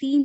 3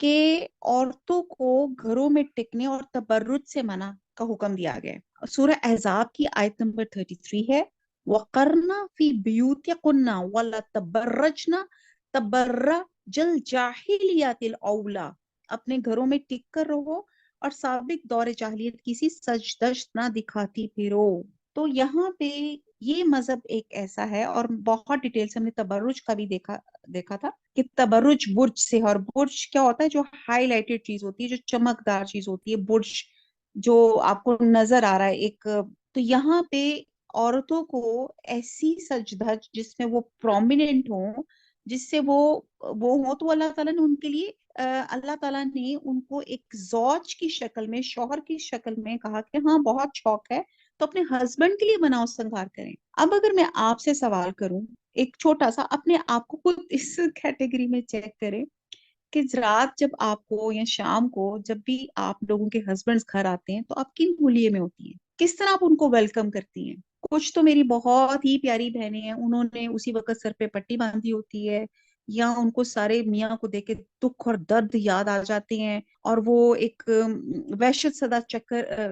کہ عورتوں کو گھروں میں ٹکنے اور تبرج سے منع کا حکم دیا گیا ہے۔ سورہ احزاب کی آیت نمبر 33 ہے، وَقَرْنَ فِي بِيُوتِكُنَّ وَلَا تَبَرَّجْنَ تَبَرَّجَ الْجَاهِلِيَّةِ الْأُولَى، اپنے گھروں میں ٹک کر رہو اور سابق دور جاہلیت کسی سجدش نہ دکھاتی پھرو۔ تو یہاں پہ یہ مذہب ایک ایسا ہے، اور بہت ڈیٹیل سے ہم نے تبرج کا بھی دیکھا تھا کہ تبرج برج سے، اور برج کیا ہوتا ہے؟ جو ہائی لائٹڈ چیز ہوتی ہے، جو چمکدار چیز ہوتی ہے، برج جو آپ کو نظر آ رہا ہے ایک۔ تو یہاں پہ عورتوں کو ایسی سج دھج جس میں وہ پرومیننٹ ہوں، جس سے وہ ہوں، تو اللہ تعالیٰ نے ان کے لیے اللہ تعالیٰ نے ان کو ایک زوج کی شکل میں، شوہر کی شکل میں کہا کہ ہاں بہت شوق ہے تو اپنے ہسبینڈ کے لیے بناؤ سنگار کریں۔ اب اگر میں آپ سے سوال کروں، ایک چھوٹا سا، اپنے آپ کو خود اس کیٹیگری میں چیک کریں کہ رات جب آپ کو یا شام کو جب بھی آپ لوگوں کے ہسبینڈز گھر آتے ہیں تو آپ کن ہولیے میں ہوتی ہیں؟ کس طرح آپ ان کو ویلکم کرتی ہیں؟ کچھ تو میری بہت ہی پیاری بہنیں ہیں، انہوں نے اسی وقت سر پہ پٹی باندھی ہوتی ہے، یا ان کو سارے میاں کو دیکھ کے دکھ اور درد یاد آ جاتے ہیں، اور وہ ایک وحشت زدہ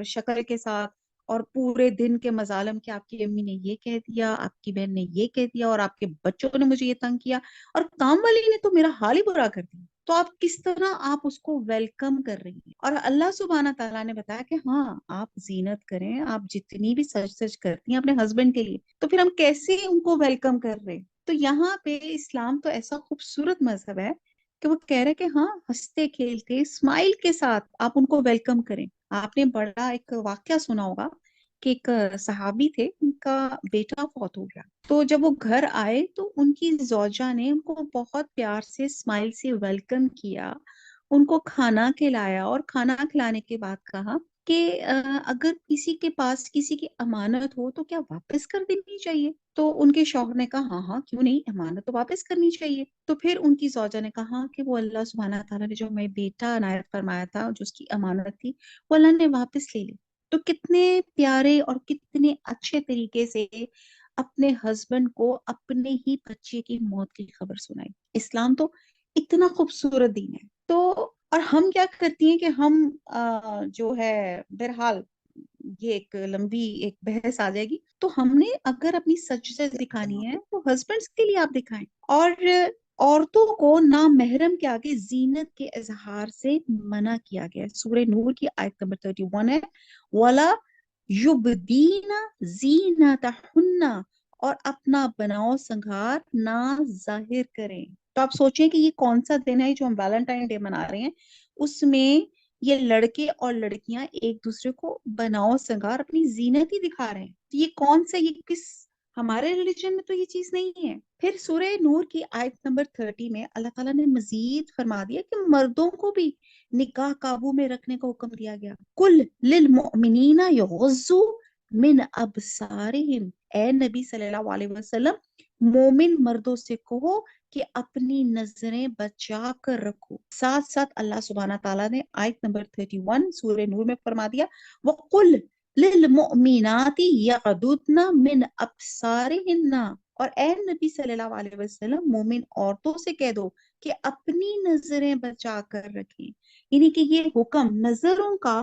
شکل کے ساتھ، اور پورے دن کے مظالم کہ آپ کی امی نے یہ کہہ دیا، آپ کی بہن نے یہ کہہ دیا، اور آپ کے بچوں نے مجھے یہ تنگ کیا، اور کام والی نے تو میرا حال ہی برا کر دیا۔ تو آپ کس طرح آپ اس کو ویلکم کر رہی ہیں؟ اور اللہ سبحانہ تعالیٰ نے بتایا کہ ہاں آپ زینت کریں، آپ جتنی بھی سج سج کرتی ہیں اپنے ہسبینڈ کے لیے، تو پھر ہم کیسے ان کو ویلکم کر رہے ہیں؟ تو یہاں پہ اسلام تو ایسا خوبصورت مذہب ہے کہ وہ کہہ رہے کہ ہاں ہنستے کھیلتے اسمائل کے ساتھ آپ ان کو ویلکم کریں۔ آپ نے بڑا ایک واقعہ سنا ہوگا کہ ایک صحابی تھے، ان کا بیٹا فوت ہو گیا، تو جب وہ گھر آئے تو ان کی زوجہ نے ان کو بہت پیار سے اسمائل سے ویلکم کیا، ان کو کھانا کھلایا، اور کھانا کھلانے کے بعد کہا کہ اگر کسی کے پاس کسی کی امانت ہو تو کیا واپس کر دینی چاہیے؟ تو ان کے شوہر نے کہا ہاں ہاں کیوں نہیں، امانت تو واپس کرنی چاہیے۔ تو پھر ان کی زوجہ نے کہا کہ وہ اللہ سبحانہ تعالیٰ نے جو ہمیں بیٹا عنایت فرمایا تھا، جو اس کی امانت تھی، وہ اللہ نے واپس لے لی۔ تو کتنے پیارے اور کتنے اچھے طریقے سے اپنے ہسبینڈ کو اپنے ہی بچے کی موت کی خبر سنائی۔ اسلام تو اتنا خوبصورت دین ہے۔ تو اور ہم کیا کرتی ہیں کہ ہم جو ہے، بہرحال یہ ایک لمبی ایک بحث آ جائے گی، تو ہم نے اگر اپنی سچ دکھانی ہے تو ہسبینڈس کے لیے آپ دکھائیں، اور عورتوں کو نامحرم کے آگے زینت کے اظہار سے منع کیا گیا ہے۔ سورہ نور کی آیت نمبر 31 ہے، وَلَا یبدین زینتہن، اور اپنا بناؤ سنگار نہ ظاہر کریں۔ تو آپ سوچیں کہ یہ کون سا دن ہے جو ہم ویلنٹائن ڈے منا رہے ہیں، اس میں یہ لڑکے اور لڑکیاں ایک دوسرے کو بناؤ سنگار اپنی زینت ہی دکھا رہے ہیں۔ تو یہ کون سا، یہ کس، ہمارے ریلیجن میں تو یہ چیز نہیں ہے۔ پھر سورہ نور کی آیت نمبر 30 میں اللہ تعالیٰ نے مزید فرما دیا کہ مردوں کو بھی نکاح قابو میں رکھنے کا حکم دیا گیا۔ کل للمؤمنین یغضوا من ابصارہم، اے نبی صلی اللہ علیہ وسلم مومن مردوں سے کہو کہ اپنی نظریں بچا کر رکھو۔ ساتھ ساتھ اللہ سبحانہ تعالیٰ نے آیت نمبر 31 سورہ نور میں فرما دیا، وَقُلْ لِلْمُؤْمِنَاتِ يَغْضُضْنَ مِنْ أَبْصَارِهِنَّ، اور اے نبی صلی اللہ علیہ وسلم مومن عورتوں سے کہہ دو کہ اپنی نظریں بچا کر رکھیں۔ یعنی کہ یہ حکم نظروں کا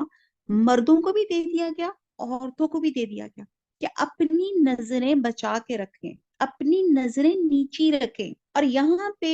مردوں کو بھی دے دیا گیا، عورتوں کو بھی دے دیا گیا کہ اپنی نظریں بچا کے رکھیں، اپنی نظریں نیچی رکھیں۔ اور یہاں پہ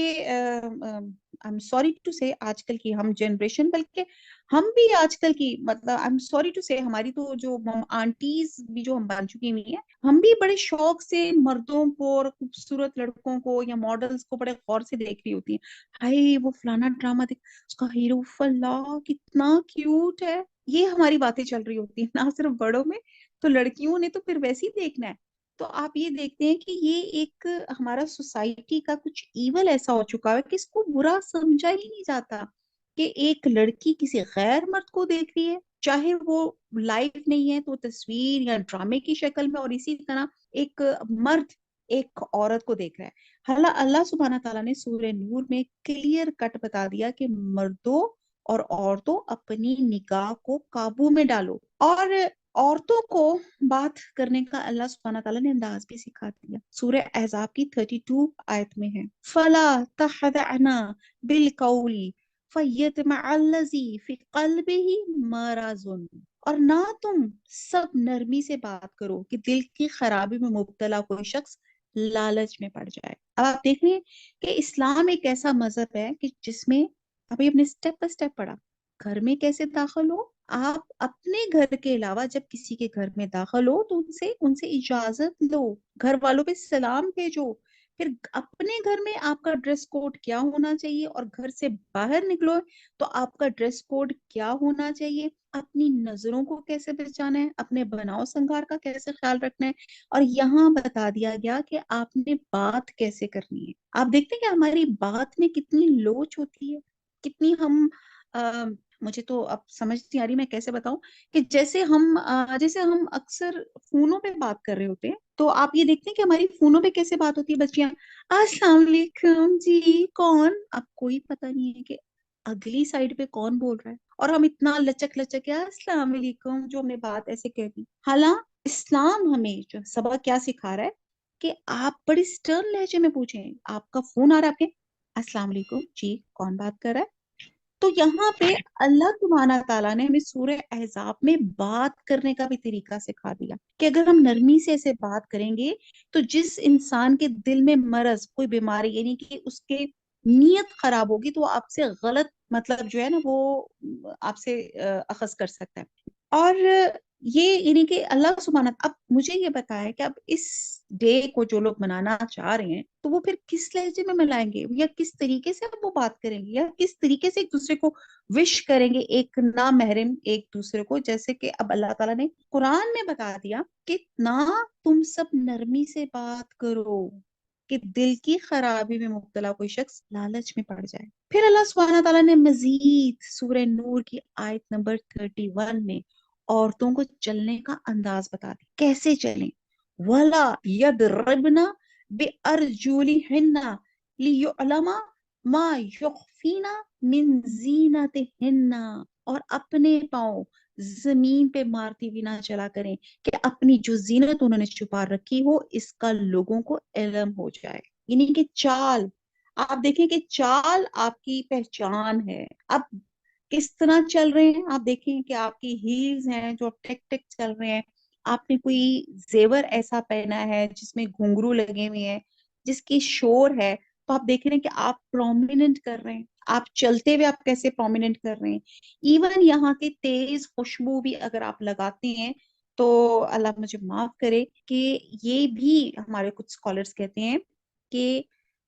I'm sorry to say آج کل کی ہم جنریشن، بلکہ ہم بھی آج کل کی، مطلب I'm sorry to say ہماری تو جو آنٹیز بھی جو ہم بن چکی ہوئی ہیں، ہم بھی بڑے شوق سے مردوں کو اور خوبصورت لڑکوں کو یا ماڈلز کو بڑے غور سے دیکھ رہی ہوتی ہیں، ہائے وہ فلانا ڈرامہ دیکھ، اس کا ہیرو اللہ کتنا کیوٹ ہے۔ یہ ہماری باتیں چل رہی ہوتی ہیں، نہ صرف بڑوں میں، تو لڑکیوں نے تو پھر ویسے ہی دیکھنا ہے۔ تو آپ یہ دیکھتے ہیں کہ یہ ایک ہمارا سوسائٹی کا کچھ ایول ایسا ہو چکا ہے کہ اس کو برا سمجھا ہی نہیں جاتا کہ ایک لڑکی کسی غیر مرد کو دیکھ رہی ہے، چاہے وہ لائف نہیں ہے تو تصویر یا ڈرامے کی شکل میں، اور اسی طرح ایک مرد ایک عورت کو دیکھ رہا ہے۔ اللہ سبحانہ تعالیٰ نے سورہ نور میں کلیئر کٹ بتا دیا کہ مردوں اور عورتوں اپنی نگاہ کو قابو میں ڈالو، اور عورتوں کو بات کرنے کا اللہ سبحانہ تعالیٰ نے انداز بھی سکھا دیا۔ سورہ احزاب کی 32 آیت میں ہے، فَلَا تَخْضَعْنَ بِالْقَوْلِ فَيَطْمَعَ الَّذِي فِي قَلْبِهِ مَرَضٌ، اور نہ تم سب نرمی سے بات کرو کہ دل کی خرابی میں مبتلا کوئی شخص لالچ میں پڑ جائے۔ اب آپ دیکھ رہے ہیں کہ اسلام ایک ایسا مذہب ہے کہ جس میں ابھی اپنے سٹیپ بائی سٹیپ پڑھا، گھر میں کیسے داخل ہو، آپ اپنے گھر کے علاوہ جب کسی کے گھر میں داخل ہو تو ان سے اجازت لو، گھر والوں پہ سلام بھیجو، پھر اپنے گھر میں آپ کا ڈریس کوڈ کیا ہونا چاہیے، اور گھر سے باہر نکلو تو آپ کا ڈریس کوڈ کیا ہونا چاہیے، اپنی نظروں کو کیسے بچانا ہے، اپنے بناؤ سنگار کا کیسے خیال رکھنا ہے، اور یہاں بتا دیا گیا کہ آپ نے بات کیسے کرنی ہے۔ آپ دیکھتے ہیں کہ ہماری بات میں کتنی لوچ ہوتی ہے، کتنی ہم مجھے تو اب سمجھ نہیں آ رہی میں کیسے بتاؤں، کہ جیسے ہم اکثر فونوں پہ بات کر رہے ہوتے ہیں، تو آپ یہ دیکھتے ہیں کہ ہماری فونوں پہ کیسے بات ہوتی ہے، بچیاں السلام علیکم جی کون، اب کوئی پتہ نہیں ہے کہ اگلی سائڈ پہ کون بول رہا ہے، اور ہم اتنا لچک لچک کے السلام علیکم جو ہم نے بات ایسے کہہ دی۔ حالانکہ اسلام ہمیں جو سبق کیا سکھا رہا ہے کہ آپ بڑی سٹرن لہجے میں پوچھیں، آپ کا فون آ رہا ہے آپ کے، السلام علیکم جی کون بات کر رہا ہے۔ تو یہاں پہ اللہ سبحانہ تعالیٰ نے ہمیں سورہ احزاب میں بات کرنے کا بھی طریقہ سکھا دیا کہ اگر ہم نرمی سے ایسے بات کریں گے تو جس انسان کے دل میں مرض کوئی بیماری، یعنی کہ اس کے نیت خراب ہوگی، تو وہ آپ سے غلط مطلب جو ہے نا وہ آپ سے اخذ کر سکتا ہے۔ اور یہ یعنی کہ اللہ سبحانہ، اب مجھے یہ بتایا کہ اب اس ڈے کو جو لوگ منانا چاہ رہے ہیں تو وہ پھر کس لہجے میں منائیں گے، یا کس طریقے سے وہ بات کریں گے، یا کس طریقے سے ایک دوسرے کو وش کریں گے، ایک نامحرم ایک دوسرے کو، جیسے کہ اب اللہ تعالیٰ نے قرآن میں بتا دیا کہ نہ تم سب نرمی سے بات کرو کہ دل کی خرابی میں مبتلا کوئی شخص لالچ میں پڑ جائے۔ پھر اللہ سبحانہ تعالیٰ نے مزید سورہ نور کی آیت نمبر 31 میں عورتوں کو چلنے کا انداز بتا دی، کیسے چلیں، وَلَا يَضْرِبْنَ بِأَرْجُلِهِنَّ لِيُعْلَمَ مَا يُخْفِينَ مِنْ زِینَتِهِنَّ، اور اپنے پاؤں زمین پہ مارتی بھی نہ چلا کریں کہ اپنی جو زینت انہوں نے چھپا رکھی ہو اس کا لوگوں کو علم ہو جائے۔ یعنی کہ چال، آپ دیکھیں کہ چال آپ کی پہچان ہے۔ اب کس طرح چل رہے ہیں، آپ دیکھیں کہ آپ کی ہیلز ہیں جو ٹک ٹک چل رہے ہیں، آپ نے کوئی زیور ایسا پہنا ہے جس میں گھنگرو لگے ہوئے ہیں، جس کی شور ہے، تو آپ دیکھ رہے ہیں کہ آپ پرومیننٹ کر رہے ہیں، آپ چلتے ہوئے آپ کیسے پرومیننٹ کر رہے ہیں۔ ایون یہاں کے تیز خوشبو بھی اگر آپ لگاتے ہیں تو اللہ مجھے معاف کرے کہ یہ بھی ہمارے کچھ اسکالرس کہتے ہیں کہ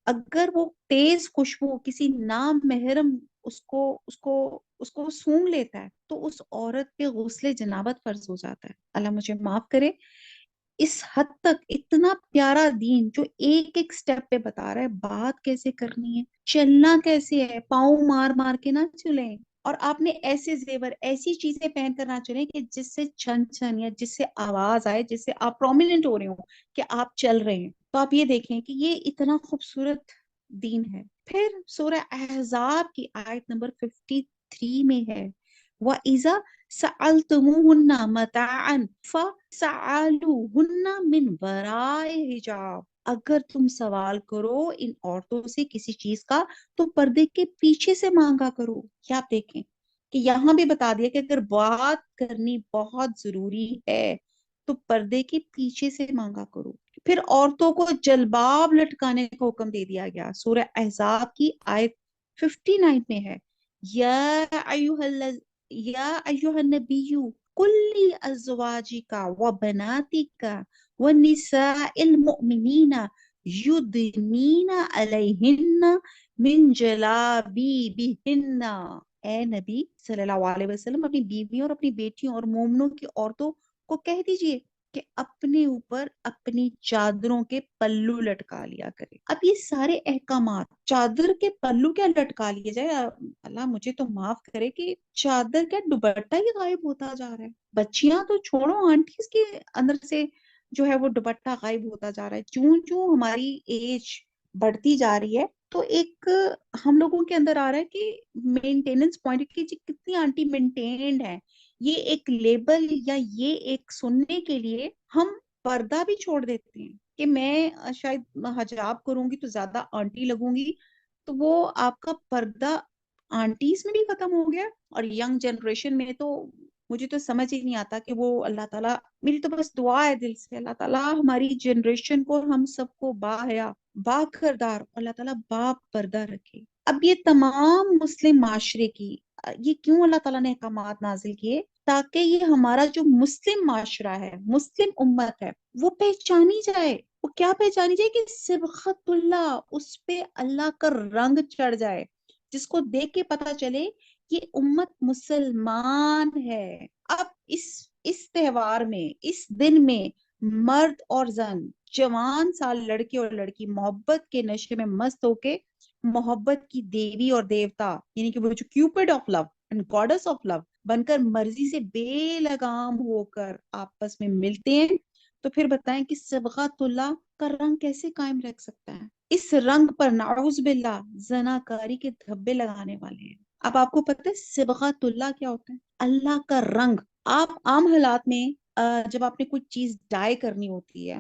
اگر وہ تیز خوشبو کسی نام محرم اس کو سونگ لیتا ہے تو اس عورت پہ غسل جنابت فرض ہو جاتا ہے۔ اللہ مجھے معاف کرے، اس حد تک اتنا پیارا دین جو ایک ایک سٹیپ پہ بتا رہا ہے بات کیسے کرنی ہے، چلنا کیسے ہے، پاؤں مار مار کے نہ چلیں، اور آپ نے ایسے زیور ایسی چیزیں پہن کر نہ چلیں کہ جس سے چھن چھن یا جس سے آواز آئے، جس سے آپ پرومیننٹ ہو رہے ہوں کہ آپ چل رہے ہیں۔ تو آپ یہ دیکھیں کہ یہ اتنا خوبصورت دین ہے۔ پھر سورہ احزاب کی آیت نمبر 53 میں ہے، وَإِذَا سَأَلْتُمُوهُنَّ مَتَاعًا فَاسْأَلُوهُنَّ مِنْ وَرَاءِ حِجَابٍ، اگر تم سوال کرو ان عورتوں سے کسی چیز کا تو پردے کے پیچھے سے مانگا کرو۔ کیا آپ دیکھیں کہ یہاں بھی بتا دیا کہ اگر بات کرنی بہت ضروری ہے تو پردے کے پیچھے سے مانگا کرو۔ پھر عورتوں کو جلباب لٹکانے کا حکم دے دیا گیا، سورہ احزاب کی آیت 59 میں ہے، یا ایوہ النبی کل ازواجک و بناتک و نساء المؤمنین یدنین علیہن من جلابیبہن، اے نبی صلی اللہ علیہ وسلم اپنی بیویوں اور اپنی بیٹیوں اور مومنوں کی عورتوں کو کہہ دیجئے کہ اپنے اوپر اپنی چادروں کے پلو لٹکا لیا کرے۔ اب یہ سارے احکامات، چادر کے پلو کیا لٹکا لیے جائے، اللہ مجھے تو معاف کرے کہ چادر کیا دوپٹہ ہی غائب ہوتا جا رہا ہے۔ بچیاں تو چھوڑو، آنٹیز کے اندر سے جو ہے وہ دوپٹہ غائب ہوتا جا رہا ہے۔ چون چون ہماری ایج بڑھتی جا رہی ہے تو ایک ہم لوگوں کے اندر آ رہا ہے کہ مینٹیننس پوائنٹ کی کتنی آنٹی مینٹینڈ ہے، یہ ایک لیبل یا یہ ایک سننے کے لیے ہم پردہ بھی چھوڑ دیتے ہیں کہ میں شاید حجاب کروں گی تو زیادہ آنٹی لگوں گی، تو وہ آپ کا پردہ آنٹیز میں بھی ختم ہو گیا، اور ینگ جنریشن میں تو مجھے تو سمجھ ہی نہیں آتا کہ وہ اللہ تعالیٰ، میری تو بس دعا ہے دل سے، اللہ تعالیٰ ہماری جنریشن کو، ہم سب کو با حیا، با کردار، اللہ تعالیٰ با پردہ رکھے۔ اب یہ تمام مسلم معاشرے کی، یہ کیوں اللہ تعالیٰ نے احکامات نازل کیے؟ تاکہ یہ ہمارا جو مسلم معاشرہ ہے، مسلم امت ہے، وہ پہچانی جائے۔ وہ کیا پہچانی جائے؟ کہ صبغت اللہ، اس پہ اللہ کا رنگ چڑھ جائے، جس کو دیکھ کے پتا چلے یہ امت مسلمان ہے۔ اب اس تہوار میں، اس دن میں، مرد اور زن، جوان سال لڑکے اور لڑکی محبت کے نشے میں مست ہو کے، محبت کی دیوی اور دیوتا، یعنی کہ وہ جو Cupid of love and gods of love بن کر، مرضی سے بے لگام ہو کر آپس میں ملتے ہیں۔ تو پھر بتائیں کہ صبغت اللہ کا رنگ کیسے قائم رکھ سکتا ہے؟ اس رنگ پر نعوذ باللہ زناکاری کے دھبے لگانے والے ہیں۔ اب آپ کو پتہ ہے صبغت اللہ کیا ہوتا ہے؟ اللہ کا رنگ۔ آپ عام حالات میں جب آپ نے کوئی چیز ڈائی کرنی ہوتی ہے،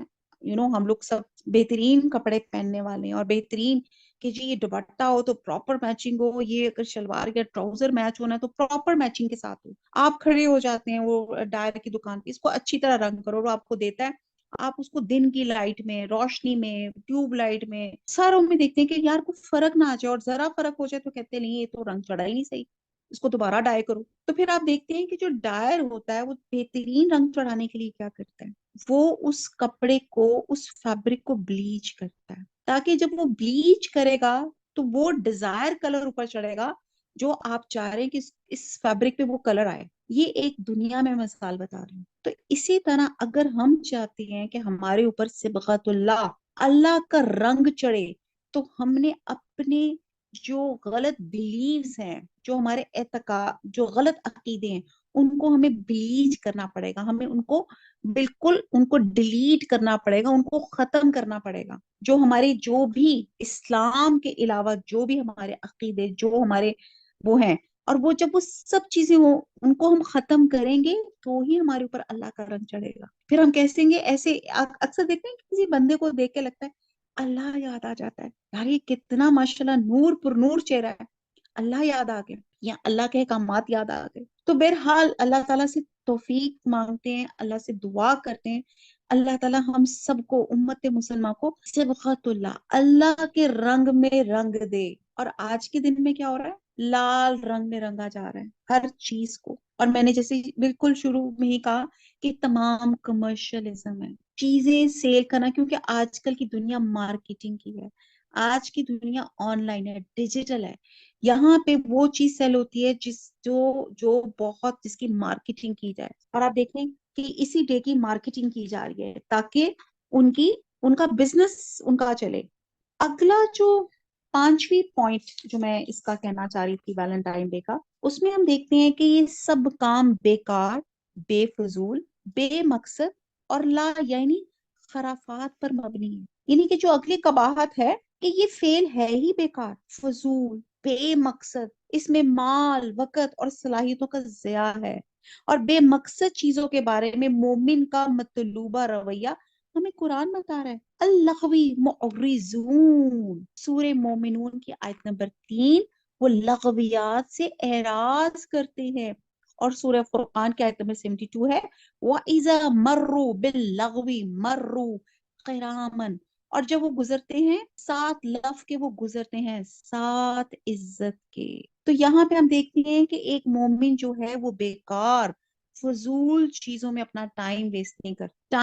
ہم لوگ سب بہترین کپڑے پہننے والے ہیں، اور بہترین کہ جی یہ دوپٹہ ہو تو پراپر میچنگ ہو، یہ اگر شلوار یا ٹراؤزر میچ ہونا ہے تو پراپر میچنگ کے ساتھ ہو۔ آپ کھڑے ہو جاتے ہیں وہ ڈائر کی دکان پہ، اس کو اچھی طرح رنگ کرو، وہ آپ کو دیتا ہے، آپ اس کو دن کی لائٹ میں، روشنی میں، ٹیوب لائٹ میں، ساروں میں دیکھتے ہیں کہ یار کوئی فرق نہ آ جائے، اور ذرا فرق ہو جائے تو کہتے ہیں نہیں یہ تو رنگ چڑھا ہی نہیں صحیح، اس کو دوبارہ ڈائی کرو۔ تو پھر آپ دیکھتے ہیں کہ جو ڈائر ہوتا ہے وہ بہترین رنگ چڑھانے کے لیے کیا کرتا ہے؟ وہ اس کپڑے کو، اس فیبرک کو بلیچ کرتا ہے، تاکہ جب وہ بلیچ کرے گا تو وہ ڈیزائر کلر اوپر چڑھے گا جو آپ چاہ رہے ہیں کہ اس فیبرک پہ وہ کلر آئے۔ یہ ایک دنیا میں مثال بتا رہی ہوں۔ تو اسی طرح اگر ہم چاہتے ہیں کہ ہمارے اوپر صبغت اللہ، اللہ کا رنگ چڑھے، تو ہم نے اپنے جو غلط بلیوز ہیں، جو ہمارے اعتقاد، جو غلط عقیدے ہیں، ان کو ہمیں بلیچ کرنا پڑے گا، ہمیں ان کو بالکل ان کو ڈیلیٹ کرنا پڑے گا، ان کو ختم کرنا پڑے گا۔ جو ہمارے، جو بھی اسلام کے علاوہ جو بھی ہمارے عقیدے، جو ہمارے وہ ہیں، اور وہ جب وہ سب چیزیں ان کو ہم ختم کریں گے تو ہی ہمارے اوپر اللہ کا رنگ چڑھے گا۔ پھر ہم کہیں گے ایسے، اکثر دیکھتے ہیں کہ کسی بندے کو دیکھ کے لگتا ہے اللہ یاد آ جاتا ہے، یار یہ کتنا ماشاءاللہ نور پر نور چہرہ ہے، اللہ یاد آ گئے، یا اللہ کے احکامات یاد آ گئے۔ تو بہرحال اللہ تعالیٰ سے توفیق مانگتے ہیں، اللہ سے دعا کرتے ہیں، اللہ تعالیٰ ہم سب کو، امت مسلمہ کو، صبغت اللہ، اللہ کے رنگ میں رنگ دے۔ اور آج کے دن میں کیا ہو رہا ہے؟ لال رنگ میں رنگا جا رہا ہے ہر چیز کو۔ اور میں نے جیسے بالکل شروع میں ہی کہا کہ تمام کمرشلزم ہے، چیزیں سیل کرنا، کیونکہ آج کل کی دنیا مارکیٹنگ کی ہے، آج کی دنیا آن لائن ہے، ڈیجیٹل ہے۔ یہاں پہ وہ چیز سیل ہوتی ہے جو بہت، جس کی مارکیٹنگ کی جائے، اور آپ دیکھیں کہ اسی ڈے کی مارکیٹنگ کی جا رہی ہے تاکہ ان کا بزنس ان کا چلے۔ اگلا جو پانچویں پوائنٹ جو میں اس کا کہنا چاہ رہی تھی ویلنٹائن ڈے کا، اس میں ہم دیکھتے ہیں کہ یہ سب کام بیکار، بے فضول، بے مقصد اور لا، یعنی خرافات پر مبنی ہے۔ یعنی کہ جو اگلی قباحت ہے کہ یہ فعل ہے ہی بیکار، فضول، بے مقصد، اس میں مال، وقت اور صلاحیتوں کا ضیاع ہے، اور بے مقصد چیزوں کے بارے میں مومن کا مطلوبہ رویہ ہمیں قرآن بتا رہا ہے۔ اللغوی معرضون، سورہ مومنون کی آیت نمبر 3، وہ لغویات سے اعراض کرتے ہیں۔ اور سورہ فرقان کی آیت نمبر 72 ہے، وَإِذَا مَرُّوا بِاللَّغْوِ مَرُّوا قِرَامًا، اور جب وہ گزرتے ہیں ساتھ لف کے، وہ گزرتے ہیں ساتھ عزت کے۔ تو یہاں پہ ہم دیکھتے ہیں کہ ایک مومن جو ہے وہ بیکار، فضول چیزوں میں اپنا ٹائم ویسٹ نہیں کرتا۔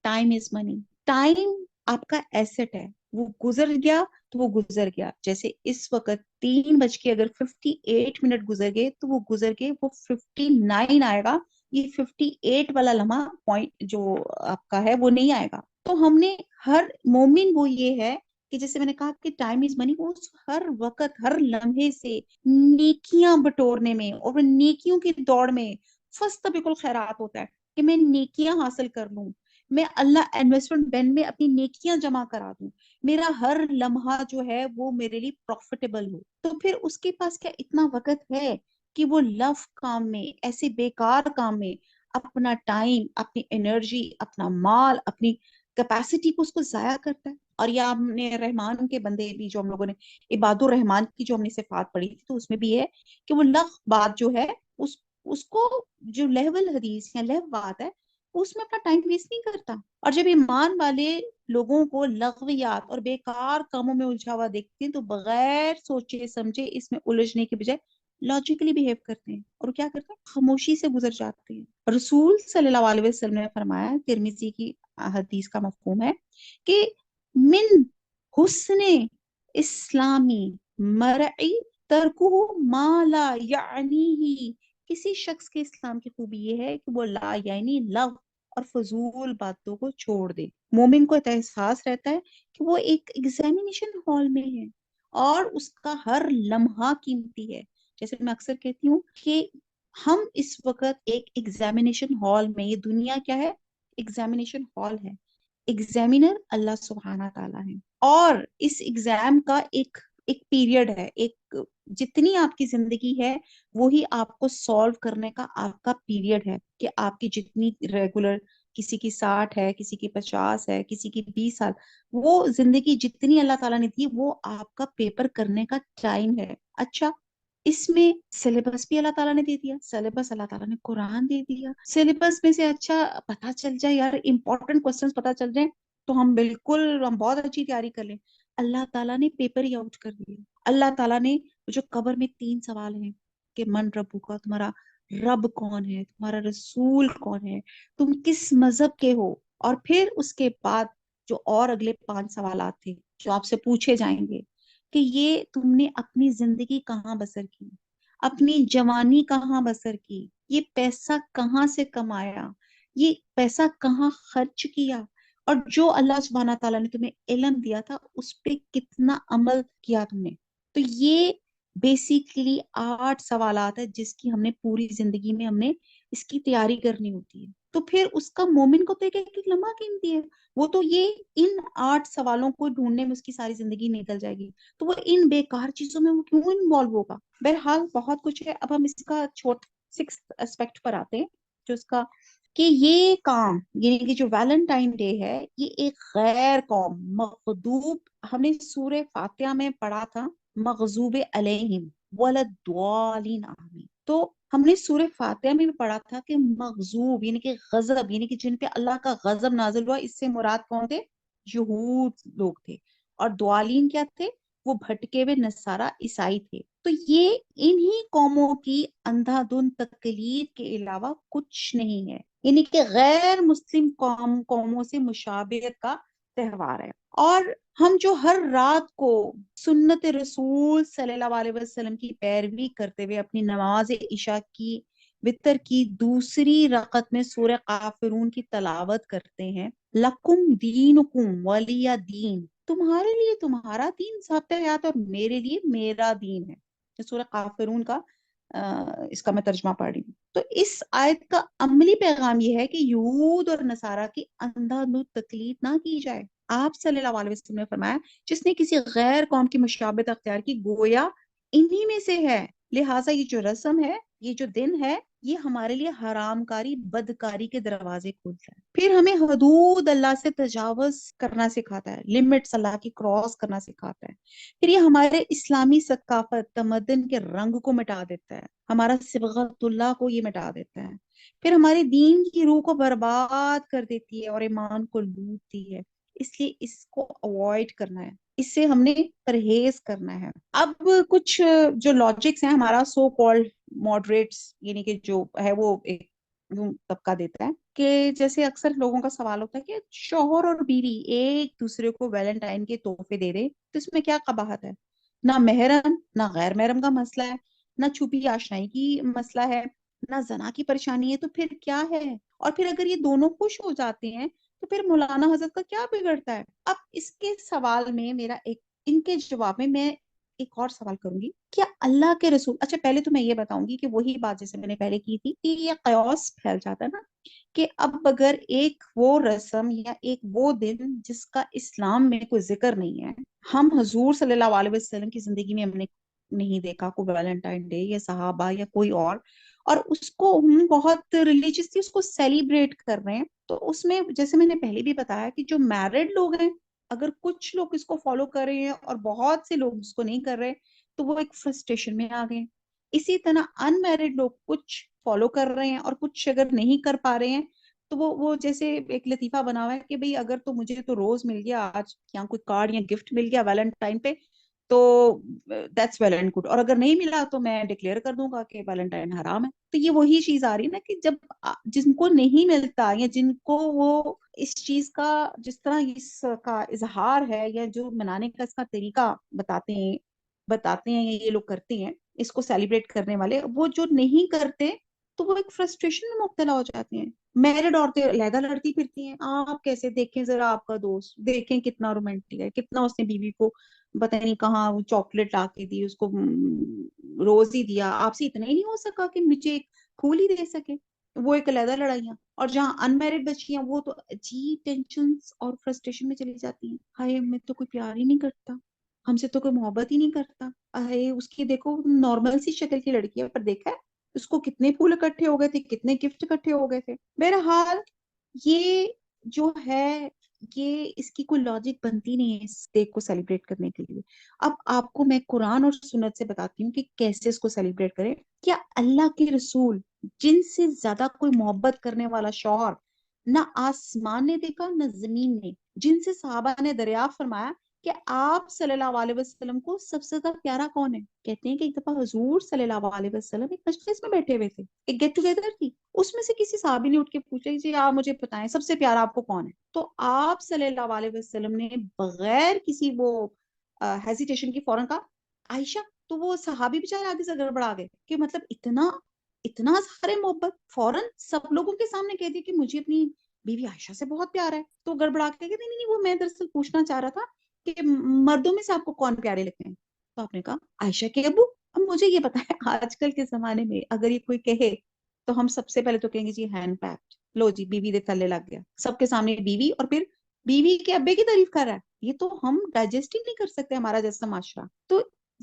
ٹائم از منی، ٹائم آپ کا ایسٹ ہے، وہ گزر گیا تو وہ گزر گیا۔ جیسے اس وقت 3 بج کے اگر 58 منٹ گزر گئے تو وہ گزر گئے، وہ 59 آئے گا، یہ 58 والا لمحہ پوائنٹ جو آپ کا ہے وہ نہیں آئے گا۔ تو ہم نے، ہر مومن وہ یہ ہے کہ جیسے میں نے کہا کہ ٹائم از منی، وہ ہر وقت، ہر لمحے سے نیکیاں بٹورنے میں، اور وہ نیکیوں کی دوڑ میں، فاستبقوا الخیرات ہوتا ہے کہ میں نیکیاں حاصل کر لوں، میں اللہ انویسٹمنٹ بینک میں اپنی نیکیاں جمع کرا دوں، میرا ہر لمحہ جو ہے وہ میرے لیے پروفیٹیبل ہو۔ تو پھر اس کے پاس کیا اتنا وقت ہے کہ وہ لف کام میں، ایسے بیکار کام میں اپنا ٹائم، اپنی انرجی، اپنا مال، اپنی کیپیسٹی کو اس کو ضائع کرتا ہے. اور یہ ہم نے رحمان کے بندے بھی جو ہم لوگوں نے عباد الرحمان کی جو ہم نے صفات پڑھی تھی تو اس میں بھی ہے کہ وہ لغو بات جو ہے اس کو جو لہول حدیث یا لہو بات ہے اس میں اپنا ٹائم ویسٹ نہیں کرتا. اور جب ایمان والے لوگوں کو لغویات اور بیکار کاموں میں الجھا ہوا دیکھتے ہیں تو بغیر سوچے سمجھے اس میں الجھنے کے بجائے لاجیکلی بہیو کرتے ہیں اور کیا کرتے ہیں خاموشی سے گزر جاتے ہیں. رسول صلی اللہ علیہ وسلم نے فرمایا, ترمذی کی حدیث کا مفہوم ہے کہ من حسن اسلامی مرعی ترکہ ما لا یعنی, کسی شخص کے اسلام کی خوبی یہ ہے کہ وہ لا یعنی لغو اور فضول باتوں کو چھوڑ دے. مومن کو احساس رہتا ہے کہ وہ ایک ایگزامینیشن ہال میں ہے اور اس کا ہر لمحہ قیمتی ہے. جیسے میں اکثر کہتی ہوں کہ ہم اس وقت ایک ایگزامینیشن ہال میں, یہ دنیا کیا ہے, ایگزامینیشن ہال ہے. ایگزامینر اللہ سبحانہ تعالیٰ ہے اور اس ایگزام کا ایک پیریڈ ہے, ایک جتنی آپ کی زندگی ہے وہی آپ کو سالو کرنے کا آپ کا پیریڈ ہے کہ آپ کی جتنی ریگولر, کسی کی 60 ہے, کسی کی 50 ہے, کسی کی 20 سال, وہ زندگی جتنی اللہ تعالیٰ نے دی وہ آپ کا پیپر کرنے کا ٹائم ہے. اچھا, اس میں سلیبس بھی اللہ تعالیٰ نے دے دیا, سلیبس اللہ تعالیٰ نے قرآن دے دیا. سلیبس میں سے اچھا پتا چل جائے یار, امپورٹنٹ کوسچنز پتا چل جائیں تو ہم بہت اچھی تیاری کر لیں. اللہ تعالیٰ نے پیپر ہی آؤٹ کر دیا. اللہ تعالیٰ نے جو قبر میں 3 سوال ہیں کہ من ربو کا, تمہارا رب کون ہے, تمہارا رسول کون ہے, تم کس مذہب کے ہو, اور پھر اس کے بعد جو اور اگلے 5 سوالات تھے جو آپ سے پوچھے جائیں گے کہ یہ تم نے اپنی زندگی کہاں بسر کی, اپنی جوانی کہاں بسر کی, یہ پیسہ کہاں سے کمایا, یہ پیسہ کہاں خرچ کیا, اور جو اللہ سبحانہ تعالیٰ نے تمہیں علم دیا تھا اس پہ کتنا عمل کیا تم نے. تو یہ بیسیکلی 8 سوالات ہے جس کی ہم نے پوری زندگی میں ہم نے اس کی تیاری کرنی ہوتی ہے. تو پھر اس کا مومن کو تو ایک لمحہ قیمتی ہے, وہ تو یہ ان 8 سوالوں کو ڈھونڈنے میں اس کی ساری زندگی نکل جائے گی, تو وہ ان بیکار چیزوں میں وہ کیوں انوالو ہوگا. بہرحال بہت کچھ ہے. اب ہم اس کا 6 اسپیکٹ پر آتے ہیں جو اس کا کہ یہ کام یعنی کہ جو ویلنٹائن ڈے ہے یہ ایک غیر قوم مغضوب, ہم نے سورہ فاتحہ میں پڑھا تھا مغضوب علیہم ولدوالین آمین, تو ہم نے سورہ فاتحہ میں بھی پڑھا تھا کہ مغضوب یعنی کہ غضب, یعنی کہ جن پہ اللہ کا غضب نازل ہوا, اس سے مراد کون تھے, یہود لوگ تھے, اور دوالین کیا تھے, وہ بھٹکے ہوئے نصارہ عیسائی تھے. تو یہ انہی قوموں کی اندھا دھند تقلید کے علاوہ کچھ نہیں ہے, یعنی کہ غیر مسلم قوموں سے مشابہت کا تہوار ہے. اور ہم جو ہر رات کو سنت رسول صلی اللہ علیہ وسلم کی پیروی کرتے ہوئے اپنی نماز عشاء کی وتر کی دوسری رکعت میں سورہ کافرون کی تلاوت کرتے ہیں, لکم دینکم ولی دین, تمہارے لیے تمہارا دین ضابط حیات اور میرے لیے میرا دین ہے. سورہ کافرون کا اس کا میں ترجمہ پڑھ رہی ہوں. تو اس آیت کا عملی پیغام یہ ہے کہ یہود اور نصارہ کی اندھا دھند تقلید نہ کی جائے. آپ صلی اللہ علیہ وسلم نے فرمایا جس نے کسی غیر قوم کی مشابہت اختیار کی گویا انہی میں سے ہے, لہٰذا یہ جو رسم ہے, یہ جو دن ہے, یہ ہمارے لیے حرام کاری بدکاری کے دروازے کھولتا ہے. پھر ہمیں حدود اللہ سے تجاوز کرنا سکھاتا ہے, لمٹس اللہ کی کراس کرنا سکھاتا ہے. پھر یہ ہمارے اسلامی ثقافت تمدن کے رنگ کو مٹا دیتا ہے, ہمارا صبغت اللہ کو یہ مٹا دیتا ہے. پھر ہمارے دین کی روح کو برباد کر دیتی ہے اور ایمان کو لوٹتی ہے. اس لیے اس کو اوائڈ کرنا ہے, اس سے ہم نے پرہیز کرنا ہے. اب کچھ جو لاجکس ہیں ہمارا سو کالڈ ماڈریٹس یعنی کہ جو ہے وہ ایک طبقہ دیتا ہے کہ جیسے اکثر لوگوں کا سوال ہوتا ہے کہ شوہر اور بیوی ایک دوسرے کو ویلنٹائن کے تحفے دے رہے تو اس میں کیا قباحت ہے, نہ محرم نہ غیر محرم کا مسئلہ ہے, نہ چھپی آشنائی کی مسئلہ ہے, نہ زنا کی پریشانی ہے, تو پھر کیا ہے. اور پھر اگر یہ دونوں خوش ہو جاتے ہیں تو پھر مولانا حضرت کا کیا بگڑتا ہے. اب اس کے سوال میں میرا ان کے جواب میں ایک اور سوال کروں گی, کیا اللہ کے رسول, اچھا پہلے تو میں یہ بتاؤں گی کہ وہی بات جیسے میں نے پہلے کی تھی کہ یہ قیاس پھیل جاتا ہے نا کہ اب اگر ایک وہ رسم یا ایک وہ دن جس کا اسلام میں کوئی ذکر نہیں ہے, ہم حضور صلی اللہ علیہ وسلم کی زندگی میں ہم نے نہیں دیکھا کوئی ویلنٹائن ڈے یا صحابہ یا کوئی اور اور اس کو ہم بہت ریلیجیسلی اس کو سیلیبریٹ کر رہے ہیں. تو اس میں جیسے میں نے پہلے بھی بتایا کہ جو میرڈ لوگ ہیں اگر کچھ لوگ اس کو فالو کر رہے ہیں اور بہت سے لوگ اس کو نہیں کر رہے تو وہ ایک فرسٹریشن میں آ گئے ہیں. اسی طرح ان میرڈ لوگ کچھ فالو کر رہے ہیں اور کچھ اگر نہیں کر پا رہے ہیں تو وہ جیسے ایک لطیفہ بنا ہوا ہے کہ بھئی اگر تو مجھے تو روز مل گیا آج یا کوئی کارڈ یا گفٹ مل گیا ویلنٹائن پہ تو دیٹس ویل اینڈ گڈ, اور اگر نہیں ملا تو میں ڈکلیئر کر دوں گا کہ ویلنٹائن حرام ہے. تو یہ وہی چیز آ رہی ہے نا کہ جب جن کو نہیں ملتا یا جن کو وہ اس چیز کا جس طرح اس کا اظہار ہے یا جو منانے کا اس کا طریقہ بتاتے ہیں یا یہ لوگ کرتے ہیں اس کو سیلیبریٹ کرنے والے, وہ جو نہیں کرتے تو وہ ایک فرسٹریشن میں مبتلا ہو جاتے ہیں. میرڈ عورتیں علیحدہ لڑتی پھرتی ہیں. آپ کیسے دیکھیں ذرا آپ کا دوست دیکھیں کتنا رومانٹک ہے, کتنا اس نے بیوی کو پتہ نہیں کہاں وہ چاکلیٹ لا کے دی, اس کو روز ہی دیا, آپ سے اتنا ہی نہیں ہو سکا کہ مجھے ایک پھول ہی دے سکے. وہ ایک علیحدہ لڑائیاں. اور جہاں ان میرڈ بچیاں وہ تو عجیب ٹینشن اور فرسٹریشن میں چلی جاتی ہیں. ہائے ہمیں تو کوئی پیار ہی نہیں کرتا, ہم سے تو کوئی محبت ہی نہیں کرتا. ہائے اس کی دیکھو نارمل سی شکل کی لڑکی ہے پر دیکھا ہے اس کو کتنے پھول اکٹھے ہو گئے تھے, کتنے گفٹ اکٹھے ہو گئے تھے. بہرحال یہ جو ہے یہ اس کی کوئی لاجک بنتی نہیں ہے اس ڈے کو سیلیبریٹ کرنے کے لیے. اب آپ کو میں قرآن اور سنت سے بتاتی ہوں کہ کیسے اس کو سیلیبریٹ کریں. کیا اللہ کے رسول جن سے زیادہ کوئی محبت کرنے والا شوہر نہ آسمان نے دیکھا نہ زمین نے, جن سے صحابہ نے دریافت فرمایا کہ آپ صلی اللہ علیہ وسلم کو سب سے زیادہ پیارا کون ہے, کہتے ہیں کہ ایک دفعہ حضور صلی اللہ علیہ وسلم ایک مجلس میں بیٹھے ہوئے تھے, ایک گیٹ ٹوگیدر تھی, اس میں سے کسی صحابی نے اٹھ کے پوچھا جی آپ مجھے بتائیں سب سے پیارا آپ کو کون ہے. تو آپ صلی اللہ علیہ وسلم نے بغیر کسی وہ ہیزیٹیشن کی فوراً کہا عائشہ. تو وہ صحابی بیچارے آگے سے گڑبڑا گئے کہ مطلب اتنا سارے محبت فوراً سب لوگوں کے سامنے کہہ دی کہ مجھے اپنی بیوی عائشہ سے بہت پیار ہے. تو گڑبڑا کے کہتے نہیں وہ میں دراصل پوچھنا چاہ رہا تھا کہ مردوں میں سے آپ کو کون پیارے لگتے ہیں. تو آپ نے کہا عائشہ کے ابو. اب مجھے یہ پتا ہے آج کل کے زمانے میں اگر یہ کوئی کہے تو ہم سب سے پہلے تو کہیں گے جی ہینڈ پیکڈ, لو جی بیوی دے تھلے لگ گیا, سب کے سامنے بیوی اور پھر بیوی کے ابے کی تعریف کر رہا ہے. یہ تو ہم ڈائجسٹ ہی نہیں کر سکتے ہمارا جیسا معاشرہ. تو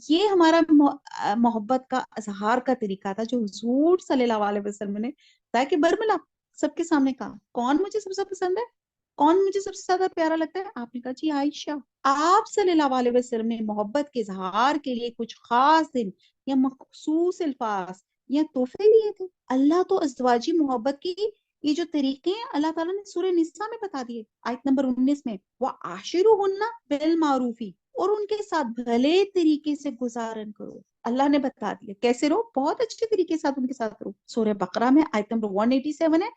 یہ ہمارا محبت کا اظہار کا طریقہ تھا جو حضور صلی اللہ علیہ وسلم نے بتایا کہ برملا سب کے سامنے کہا کون مجھے سب سے پسند ہے, کون مجھے سب سے زیادہ پیارا لگتا ہے. آپ نے کہا جی عائشہ. آپ صلی اللہ علیہ وسلم نے محبت کے اظہار کے لیے کچھ خاص دن یا مخصوص الفاظ یا تحفے لیے تھے. اللہ تو ازدواجی محبت کی یہ جو طریقے ہیں اللہ تعالیٰ نے سورہ نساء میں بتا دیے آیت نمبر 19 میں, وَعَاشِرُهُنَّ بِالْمَعْرُوفِ, اور ان کے ساتھ بھلے طریقے سے گزارن کرو. اللہ نے بتا دیا کیسے رہو, بہت اچھے طریقے سے ان کے ساتھ رہو. سورہ بقرہ میں آیت نمبر 187 ہے,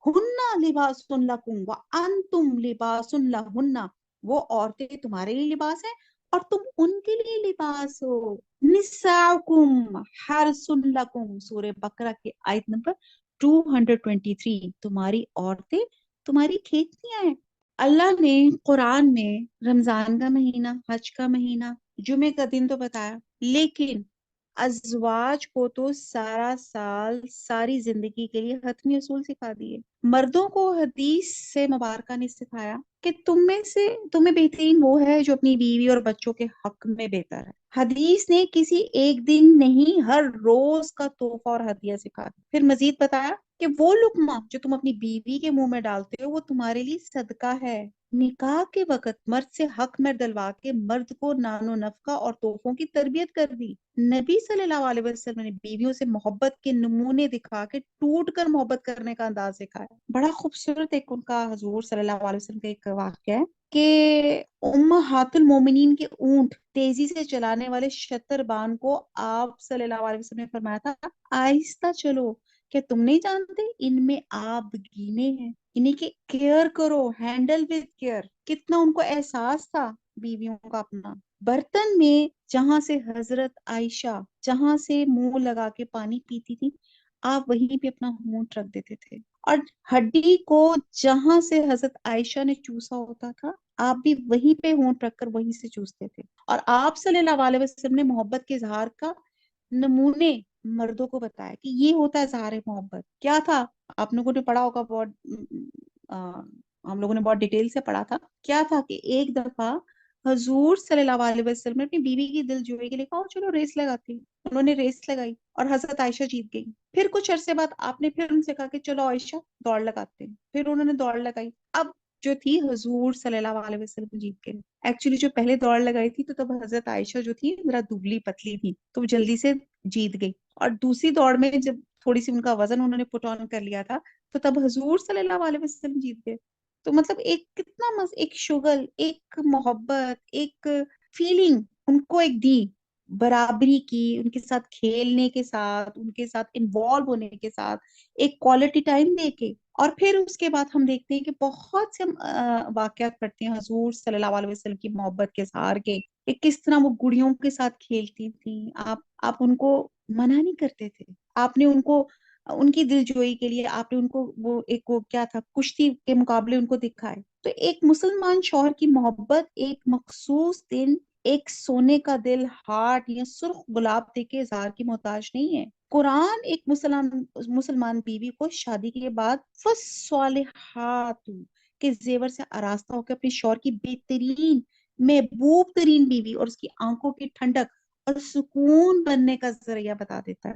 ہن لباس لکم وانتم لباس لہن, وہ عورتیں تمہارے لیے لباس ہیں اور تم ان کے لیے لباس ہو. نساؤکم حرث لکم, سورہ بقرہ کے آیت نمبر 223, تمہاری عورتیں تمہاری کھیتیاں ہیں. اللہ نے قرآن میں رمضان کا مہینہ, حج کا مہینہ, جمعے کا دن تو بتایا, لیکن ازواج کو تو سارا سال ساری زندگی کے لیے حتمی اصول سکھا دیے. مردوں کو حدیث سے مبارکہ نے سکھایا کہ تمہیں بہترین وہ ہے جو اپنی بیوی اور بچوں کے حق میں بہتر ہے. حدیث نے کسی ایک دن نہیں ہر روز کا تحفہ اور ہدیہ سکھا دیا. پھر مزید بتایا کہ وہ لقمہ جو تم اپنی بیوی کے منہ میں ڈالتے ہو وہ تمہارے لیے صدقہ ہے. نکاح کے وقت مرد سے حق میں دلوا کے مرد کو نان و نفقہ اور تحفوں کی تربیت کر دی. نبی صلی اللہ علیہ وسلم نے بیویوں سے محبت کے نمونے دکھا کے ٹوٹ کر محبت کرنے کا انداز سکھایا. بڑا خوبصورت ایک ان کا حضور صلی اللہ علیہ وسلم کا ایک واقعہ ہے کہ امہات المومنین کے اونٹ تیزی سے چلانے والے شتربان کو آپ صلی اللہ علیہ وسلم نے فرمایا تھا آہستہ چلو, کیا تم نہیں جانتے ان میں آپ گینے ہیں, انہیں کے کیئر کرو, ہینڈل وتھ کیئر. کتنا ان کو احساس تھا بیویوں کا اپنا. برتن میں جہاں سے حضرت عائشہ جہاں سے منہ لگا کے پانی پیتی تھی آپ وہیں پہ اپنا ہونٹ رکھ دیتے تھے, اور ہڈی کو جہاں سے حضرت عائشہ نے چوسا ہوتا تھا آپ بھی وہیں پہ ہونٹ رکھ کر وہیں سے چوستے تھے. اور آپ صلی اللہ علیہ وسلم نے محبت کے اظہار کا نمونے مردوں کو بتایا کہ یہ ہوتا ہے اظہار محبت. کیا تھا آپ لوگوں نے پڑھا ہوگا, بہت ہم لوگوں نے بہت ڈیٹیل سے پڑھا تھا. کیا تھا کہ ایک دفعہ حضور صلی اللہ علیہ وسلم نے اپنی بیوی کی دل جوئی کے لیے کہا چلو ریس لگاتی, انہوں نے ریس لگائی اور حضرت عائشہ جیت گئی. پھر کچھ عرصے بعد آپ نے پھر ان سے کہا کہ چلو عائشہ دوڑ لگاتے ہیں. پھر انہوں نے دوڑ لگائی. اب جو تھی حضور صلی اللہ علیہ وسلم جیت گئے. ایکچولی جو پہلے دوڑ لگائی تھی تو تب حضرت عائشہ جو تھی ذرا دبلی پتلی تھی تو وہ جلدی سے جیت گئی. اور دوسری دوڑ میں جب تھوڑی سی ان کا وزن انہوں نے پٹ آن کر لیا تھا تو تب حضور صلی اللہ علیہ وسلم جیت گئے. تو مطلب ایک کتنا ایک شغل، ایک محبت، ایک فیلنگ ان کو ایک دی برابری کی، ان کے ساتھ کھیلنے کے ساتھ، ان کے ساتھ انوالو ہونے کے ساتھ، ایک کوالٹی ٹائم دے کے. اور پھر اس کے بعد ہم دیکھتے ہیں کہ بہت سے ہم واقعات پڑھتے ہیں حضور صلی اللہ علیہ وسلم کی محبت کے اظہار کے، کہ کس طرح وہ گڑیوں کے ساتھ کھیلتی تھیں. آپ ان کو منع نہیں کرتے تھے. آپ نے ان کو ان کی دل جوئی کے لیے آپ نے ان کو وہ کیا تھا، کشتی کے مقابلے ان کو دکھائے. تو ایک مسلمان شوہر کی محبت ایک مخصوص دن، ایک سونے کا دل، ہارٹ یا سرخ گلاب دے کے اظہار کی محتاج نہیں ہے. قرآن ایک مسلمان بیوی کو شادی کے بعد فالصالحات کے زیور سے آراستہ ہو کے اپنے شوہر کی بہترین محبوب ترین بیوی اور اس کی آنکھوں کی ٹھنڈک اور سکون بننے کا ذریعہ بتا دیتا ہے.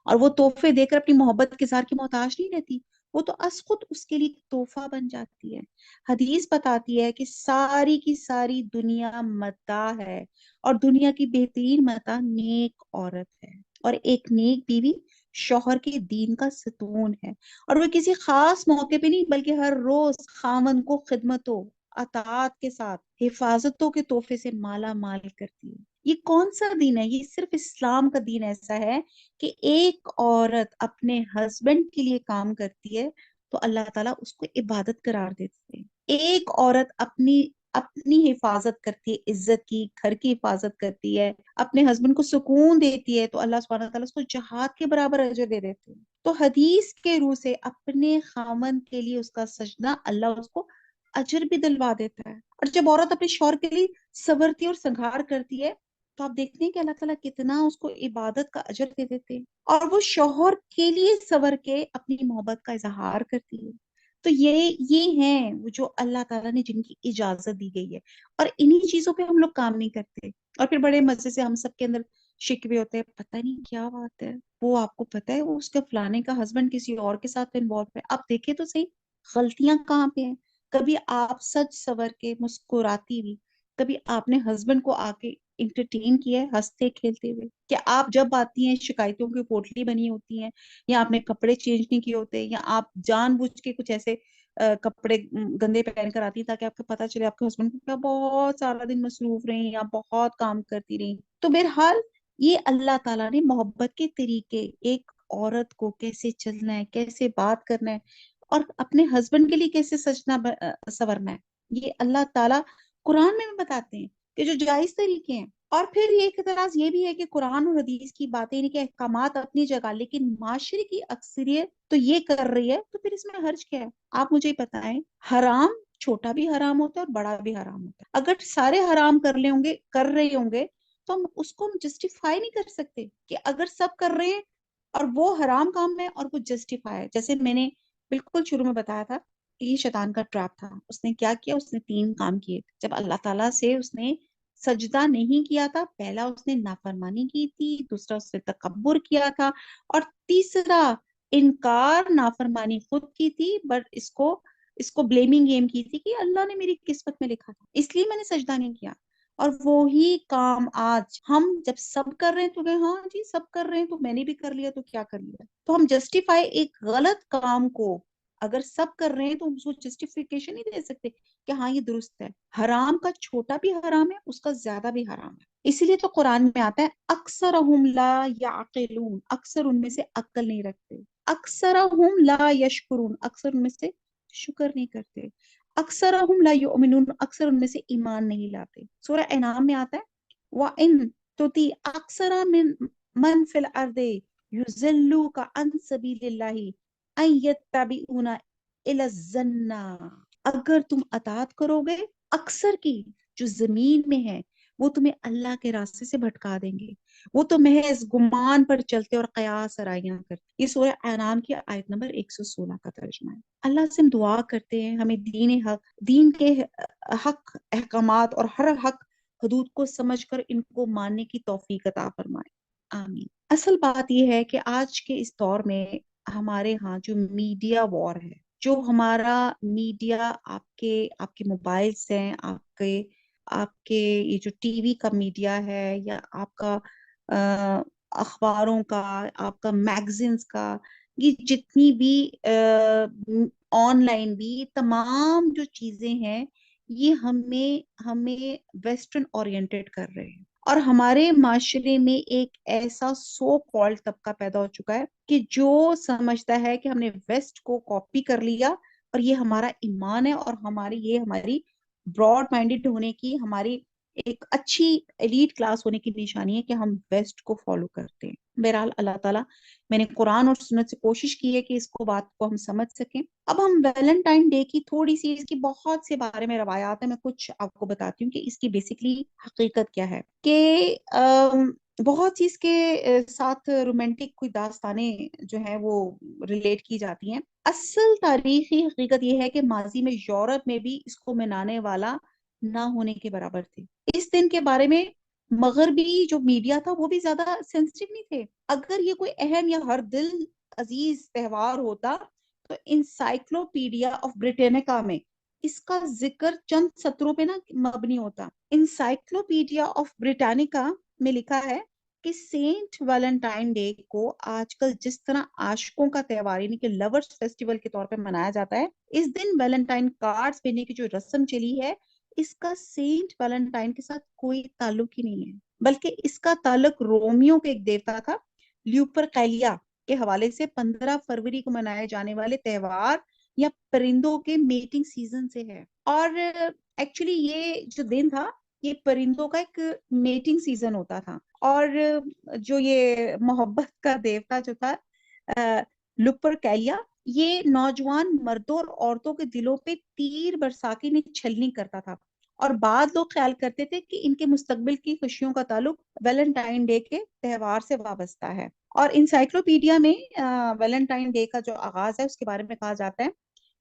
اور وہ تحفے دے کر اپنی محبت کے اظہار کی محتاج نہیں رہتی، وہ تو از خود اس کے لیے تحفہ بن جاتی ہے. حدیث بتاتی ہے کہ ساری کی ساری دنیا متاع ہے اور دنیا کی بہترین متاع نیک عورت ہے. اور ایک نیک بیوی شوہر کے دین کا ستون ہے، اور وہ کسی خاص موقع پہ نہیں بلکہ ہر روز خاوند کو خدمتوں، اطاعت کے ساتھ حفاظتوں کے تحفے سے مالا مال کرتی ہے. یہ کون سا دین ہے؟ یہ صرف اسلام کا دین ایسا ہے کہ ایک عورت اپنے ہسبینڈ کے لیے کام کرتی ہے تو اللہ تعالیٰ اس کو عبادت قرار دیتے ہیں. ایک عورت اپنی حفاظت کرتی ہے، عزت کی، گھر کی حفاظت کرتی ہے، اپنے ہسبینڈ کو سکون دیتی ہے تو اللہ سبحانہ تعالیٰ اس کو جہاد کے برابر اجر دے دیتے ہیں. تو حدیث کے روح سے اپنے خامن کے لیے اس کا سجدہ اللہ اس کو اجر بھی دلوا دیتا ہے. اور جب عورت اپنے شوہر کے لیے صبرتی اور سنگھار کرتی ہے تو آپ دیکھتے ہیں کہ اللہ تعالیٰ کتنا اس کو عبادت کا اجر دے دیتے ہیں. اور وہ شوہر کے لیے صبر کے اپنی محبت کا اظہار کرتی ہے. تو یہ ہیں وہ جو اللہ تعالیٰ نے جن کی اجازت دی گئی ہے، اور انہی چیزوں پہ ہم لوگ کام نہیں کرتے. اور پھر بڑے مزے سے ہم سب کے اندر شکوے ہوتے ہیں، پتہ نہیں کیا بات ہے، وہ آپ کو پتہ ہے وہ اس کے فلانے کا ہسبینڈ کسی اور کے ساتھ انوالو ہے. آپ دیکھیں تو صحیح غلطیاں کہاں پہ ہیں. کبھی آپ سچ سور کے مسکراتی ہوئی، کبھی آپ نے ہسبینڈ کو آ کے انٹرٹین کیا ہے ہنستے کھیلتے ہوئے، کہ آپ جب آتی ہیں شکایتوں کی پوٹلی بنی ہوتی ہیں، یا آپ نے کپڑے چینج نہیں کیے ہوتے، یا آپ جان بوجھ کے کچھ ایسے کپڑے گندے پہن کر آتی ہیں تاکہ آپ کو پتا چلے آپ کے ہسبینڈ کو کیا بہت سارا دن مصروف رہی یا بہت کام کرتی رہی. تو بہرحال یہ اللہ تعالیٰ نے محبت کے طریقے، ایک عورت کو کیسے چلنا ہے، کیسے بات کرنا ہے، اور اپنے ہسبینڈ کے لیے کیسے سجنا سورنا ہے، یہ اللہ تعالیٰ قرآن میں بھی بتاتے ہیں کہ جو جائز طریقے ہیں. اور پھر یہ ایک اعتراض یہ بھی ہے کہ قرآن اور حدیث کی باتیں، یعنی کہ احکامات اپنی جگہ، لیکن معاشرے کی اکثریت تو یہ کر رہی ہے، تو پھر اس میں حرج کیا ہے؟ آپ مجھے بتائیں. حرام چھوٹا بھی حرام ہوتا ہے اور بڑا بھی حرام ہوتا ہے. اگر سارے حرام کر رہے ہوں گے تو ہم اس کو جسٹیفائی نہیں کر سکتے کہ اگر سب کر رہے ہیں اور وہ حرام کام ہے اور وہ جسٹیفائی ہے. جیسے میں نے بالکل شروع میں بتایا تھا، یہ شیطان کا ٹریپ تھا. اس نے کیا کیا؟ اس نے 3 کام کیے. جب اللہ تعالیٰ سے اس نے سجدہ نہیں کیا تھا، پہلا اس نے نافرمانی کی تھی، دوسرا اس نے تکبر کیا تھا، اور تیسرا انکار نافرمانی خود کی تھی، بٹ اس کو بلیمنگ گیم کی تھی کہ اللہ نے میری قسمت میں لکھا تھا اس لیے میں نے سجدہ نہیں کیا. اور وہی کام آج ہم جب سب کر رہے ہیں تو ہاں جی سب کر رہے ہیں تو میں نے بھی کر لیا تو کیا کر لیا. تو ہم جسٹیفائی ایک غلط کام کو، اگر سب کر رہے ہیں تو ہم اس کو جسٹیفیکیشن نہیں دے سکتے کہ ہاں یہ درست ہے. حرام کا چھوٹا بھی حرام ہے، اس کا زیادہ بھی حرام ہے. اسی لیے تو قرآن میں آتا ہے اکثرہم لا یعقلون، اکثر ان میں سے عقل نہیں رکھتے. اکثرہم لا یشکرون، اکثر ان میں سے شکر نہیں کرتے. اکثرہم لا یؤمنون، اکثر ان میں سے ایمان نہیں لاتے. سورہ انعام میں آتا ہے وَإِن تُطِیعْ أَکْثَرَ مَنْ فِی الْأَرْضِ یُضِلُّوکَ عَنْ سَبِیلِ اللَّهِ أَن يَتَّبِعُونَ إِلَى الظَّنِّ، اگر تم اطاعت کرو گے اکثر کی جو زمین میں ہے وہ تمہیں اللہ کے راستے سے بھٹکا دیں گے، وہ تو محض گمان پر چلتے اور قیاس آرائیاں کرتے. یہ سورہ انعام کی آیت نمبر 116 کا ترجمہ ہے. اللہ سے ہم دعا کرتے ہیں ہمیں دین کے حق احکامات اور ہر حق حدود کو سمجھ کر ان کو ماننے کی توفیق عطا فرمائے. آمین. اصل بات یہ ہے کہ آج کے اس دور میں ہمارے ہاں جو میڈیا وار ہے، جو ہمارا میڈیا، آپ کے موبائلس ہیں، آپ کے یہ جو ٹی وی کا میڈیا ہے، یا آپ کا اخباروں کا، آپ کا میگزینس کا، یہ جتنی بھی آن لائن بھی تمام جو چیزیں ہیں، یہ ہمیں ویسٹرن اورینٹڈ کر رہے ہیں، اور ہمارے معاشرے میں ایک ایسا سو کالڈ طبقہ پیدا ہو چکا ہے کہ جو سمجھتا ہے کہ ہم نے ویسٹ کو کاپی کر لیا، اور یہ ہمارا ایمان ہے، اور ہماری براڈ مائنڈڈ ہونے کی، ہماری ایک اچھی ایلیٹ کلاس ہونے کی نشانی ہے کہ ہم ویسٹ کو فالو کرتے ہیں۔ بہرحال اللہ تعالیٰ، میں نے قرآن اور سنت سے کوشش کی ہے کہ بات کو ہم سمجھ سکیں۔ اب ہم ویلنٹائن ڈے کی تھوڑی سی، اس کی بہت سے بارے میں روایات ہیں، میں کچھ آپ کو بتاتی ہوں کہ اس کی بیسکلی حقیقت کیا ہے، کہ بہت چیز کے ساتھ رومانٹک کوئی داستانیں جو ہیں وہ ریلیٹ کی جاتی ہیں۔ اصل تاریخی حقیقت یہ ہے کہ ماضی میں یورپ میں بھی اس کو منانے والا نہ ہونے کے برابر تھے۔ اس دن کے بارے میں مغربی جو میڈیا تھا وہ بھی زیادہ سینسٹیو نہیں تھے۔ اگر یہ کوئی اہم یا ہر دل عزیز تہوار ہوتا تو انسائکلوپیڈیا آف بریٹینیکا میں اس کا ذکر چند سطروں پہ نہ مبنی ہوتا۔ انسائکلوپیڈیا آف بریٹانیکا میں لکھا ہے کہ سینٹ ویلنٹائن ڈے کو آج کل جس طرح عاشقوں کا تہوار یعنی کہ لورز فیسٹیول کے طور پہ منایا جاتا ہے، اس دن ویلنٹائن کارڈز بھیجنے کی جو رسم چلی ہے، اس کا سینٹ ویلنٹائن کے ساتھ کوئی تعلق ہی نہیں ہے، بلکہ اس کا تعلق رومیو کے ایک دیوتا تھا لیوپر قیلیا کے حوالے سے 15 فروری کو منائے جانے والے تہوار یا پرندوں کے میٹنگ سیزن سے ہے۔ اور ایکچولی یہ جو دن تھا، یہ پرندوں کا ایک میٹنگ سیزن ہوتا تھا، اور جو یہ محبت کا دیوتا جو تھا لپر کیلیا، یہ نوجوان مردوں اور عورتوں کے دلوں پہ تیر برسا کے انہیں چھلنی کرتا تھا، اور بعض لوگ خیال کرتے تھے کہ ان کے مستقبل کی خوشیوں کا تعلق ویلنٹائن ڈے کے تہوار سے وابستہ ہے۔ اور انسائکلوپیڈیا میں ویلنٹائن ڈے کا جو آغاز ہے اس کے بارے میں کہا جاتا ہے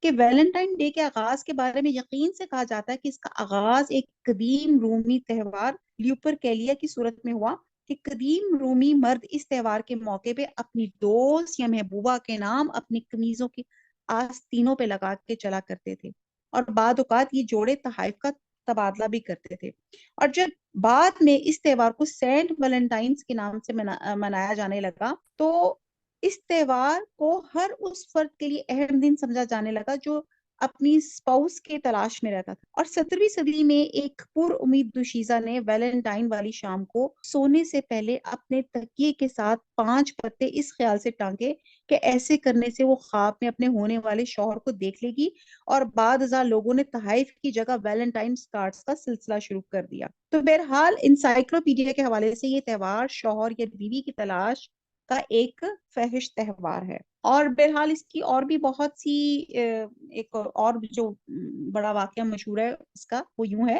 کہ ویلنٹائن ڈے کے آغاز کے بارے میں یقین سے کہا جاتا ہے کہ اس کا آغاز ایک قدیم رومی تہوار لیوپر کیلیا کی صورت میں ہوا، کہ قدیم رومی مرد اس تہوار کے موقع پہ اپنی دوست یا محبوبہ کے نام اپنی قمیضوں کی آستینوں پہ لگا کے چلا کرتے تھے، اور بعد اوقات یہ جوڑے تحائف کا تبادلہ بھی کرتے تھے۔ اور جب بعد میں اس تہوار کو سینٹ ویلنٹائنس کے نام سے منایا جانے لگا، تو اس تہوار کو ہر اس فرد کے لیے اہم دن سمجھا جانے لگا جو اپنی سپاؤس کے تلاش میں رہتا تھا۔ اور 17ویں صدی میں ایک پر امید دوشیزہ نے ویلنٹائن والی شام کو سونے سے پہلے اپنے تکیے کے ساتھ 5 پتے اس خیال سے ٹانگے کہ ایسے کرنے سے وہ خواب میں اپنے ہونے والے شوہر کو دیکھ لے گی، اور بعد ازاں لوگوں نے تحائف کی جگہ ویلنٹائن کارڈز کا سلسلہ شروع کر دیا۔ تو بہرحال انسائکلوپیڈیا کے حوالے سے یہ تہوار شوہر یا بیوی کی تلاش کا ایک فحش تہوار ہے۔ اور بہرحال اس کی اور بھی بہت سی ایک اور جو بڑا واقعہ مشہور ہے اس کا، وہ یوں ہے